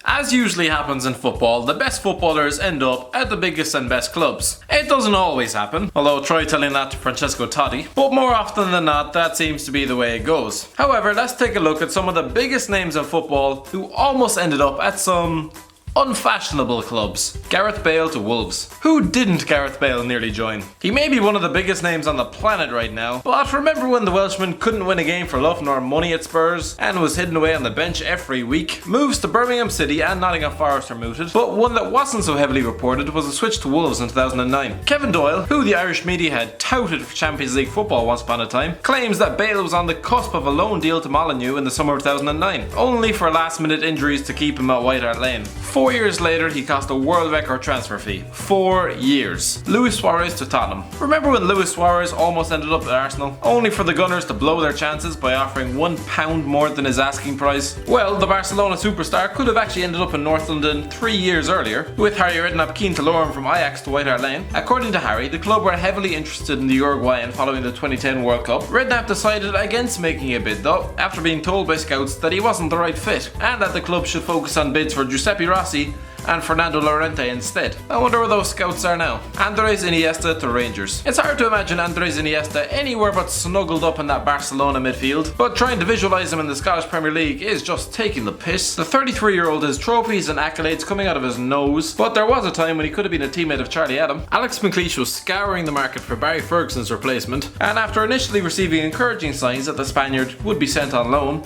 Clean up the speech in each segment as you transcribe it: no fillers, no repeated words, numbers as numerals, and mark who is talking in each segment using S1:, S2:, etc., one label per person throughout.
S1: As usually happens in football, the best footballers end up at the biggest and best clubs. It doesn't always happen, although try telling that to Francesco Totti, but more often than not that seems to be the way it goes. However, let's take a look at some of the biggest names in football who almost ended up at some unfashionable clubs. Gareth Bale to Wolves. Who didn't Gareth Bale nearly join? He may be one of the biggest names on the planet right now, but remember when the Welshman couldn't win a game for love nor money at Spurs and was hidden away on the bench every week? Moves to Birmingham City and Nottingham Forest are mooted, but one that wasn't so heavily reported was a switch to Wolves in 2009. Kevin Doyle, who the Irish media had touted for Champions League football once upon a time, claims that Bale was on the cusp of a loan deal to Molineux in the summer of 2009, only for last minute injuries to keep him at White Hart Lane. 4 years later, he cost a world record transfer fee. 4 years. Luis Suarez to Tottenham. Remember when Luis Suarez almost ended up at Arsenal, only for the Gunners to blow their chances by offering £1 more than his asking price? Well, the Barcelona superstar could have actually ended up in North London 3 years earlier, with Harry Redknapp keen to lure him from Ajax to White Hart Lane. According to Harry, the club were heavily interested in the Uruguayan following the 2010 World Cup. Redknapp decided against making a bid though, after being told by scouts that he wasn't the right fit, and that the club should focus on bids for Giuseppe Rossi and Fernando Llorente instead. I wonder where those scouts are now. Andres Iniesta to Rangers. It's hard to imagine Andres Iniesta anywhere but snuggled up in that Barcelona midfield, but trying to visualise him in the Scottish Premier League is just taking the piss. The 33-year-old has trophies and accolades coming out of his nose, but there was a time when he could have been a teammate of Charlie Adam. Alex McLeish was scouring the market for Barry Ferguson's replacement, and after initially receiving encouraging signs that the Spaniard would be sent on loan,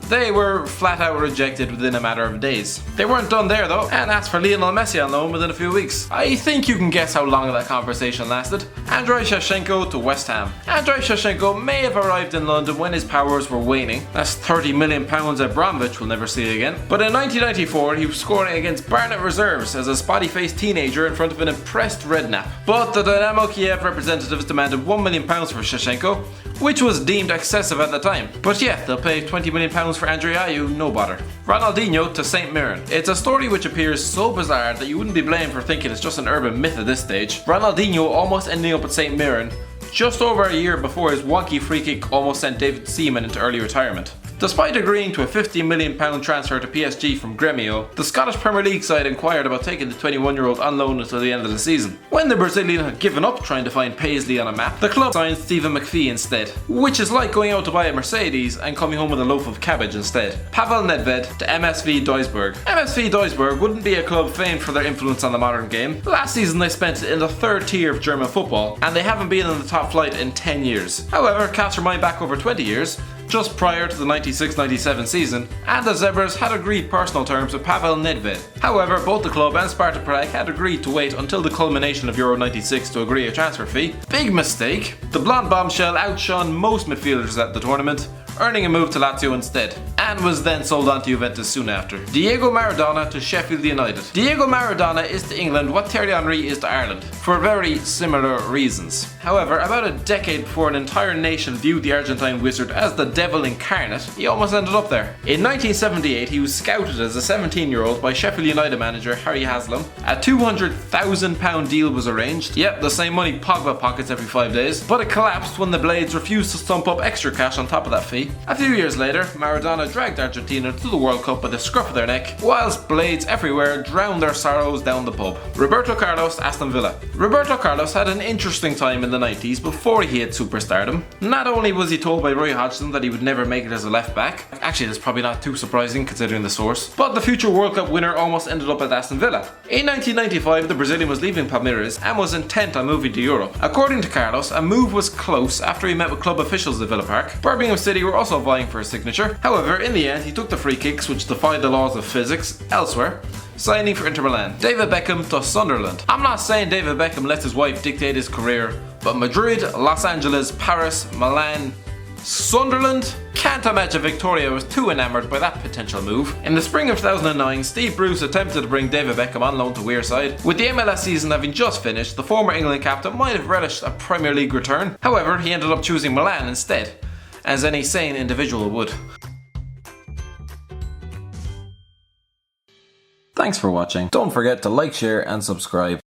S1: they were flat out rejected within a matter of days. They weren't done there though, and asked for Lionel Messi on loan within a few weeks. I think you can guess how long that conversation lasted. Andrei Shevchenko to West Ham. Andrei Shevchenko may have arrived in London when his powers were waning. That's £30 million Abramovich will never see again. But in 1994 he was scoring against Barnet reserves as a spotty-faced teenager in front of an impressed Redknapp. But the Dynamo Kiev representatives demanded £1 million for Shevchenko, which was deemed excessive at the time. But yeah, they'll pay £20 million for Andre Ayew, no bother. Ronaldinho to St Mirren. It's a story which appears so bizarre that you wouldn't be blamed for thinking it's just an urban myth at this stage. Ronaldinho almost ending up at St Mirren just over a year before his wonky free kick almost sent David Seaman into early retirement. Despite agreeing to a £50 million transfer to PSG from Gremio, the Scottish Premier League side inquired about taking the 21-year-old on loan until the end of the season. When the Brazilian had given up trying to find Paisley on a map, the club signed Stephen McPhee instead, which is like going out to buy a Mercedes and coming home with a loaf of cabbage instead. Pavel Nedved to MSV Duisburg. MSV Duisburg wouldn't be a club famed for their influence on the modern game. Last season they spent it in the third tier of German football, and they haven't been in the top flight in 10 years. However, cast your mind back over 20 years, just prior to the 96-97 season, and the Zebras had agreed personal terms with Pavel Nedved. However, both the club and Sparta Prague had agreed to wait until the culmination of Euro 96 to agree a transfer fee. Big mistake. The blonde bombshell outshone most midfielders at the tournament, earning a move to Lazio instead, and was then sold on to Juventus soon after. Diego Maradona to Sheffield United. Diego Maradona is to England what Thierry Henry is to Ireland, for very similar reasons. However, about a decade before an entire nation viewed the Argentine wizard as the devil incarnate, he almost ended up there. In 1978, he was scouted as a 17-year-old by Sheffield United manager Harry Haslam. A £200,000 deal was arranged. Yep, the same money Pogba pockets every 5 days, but it collapsed when the Blades refused to stump up extra cash on top of that fee. A few years later, Maradona dragged Argentina to the World Cup by the scruff of their neck, whilst Blades everywhere drowned their sorrows down the pub. Roberto Carlos, Aston Villa. Roberto Carlos had an interesting time in the 90s before he hit superstardom. Not only was he told by Roy Hodgson that he would never make it as a left back, actually that's probably not too surprising considering the source, but the future World Cup winner almost ended up at Aston Villa. In 1995, the Brazilian was leaving Palmeiras and was intent on moving to Europe. According to Carlos, a move was close after he met with club officials at Villa Park. Birmingham City were also vying for his signature. However, in the end, he took the free kicks which defied the laws of physics elsewhere, signing for Inter Milan. David Beckham to Sunderland. I'm not saying David Beckham lets his wife dictate his career, but Madrid, Los Angeles, Paris, Milan, Sunderland? Can't imagine Victoria was too enamoured by that potential move. In the spring of 2009, Steve Bruce attempted to bring David Beckham on loan to Wearside. With the MLS season having just finished, the former England captain might have relished a Premier League return. However, he ended up choosing Milan instead, as any sane individual would. Thanks for watching. Don't forget to like, share and subscribe.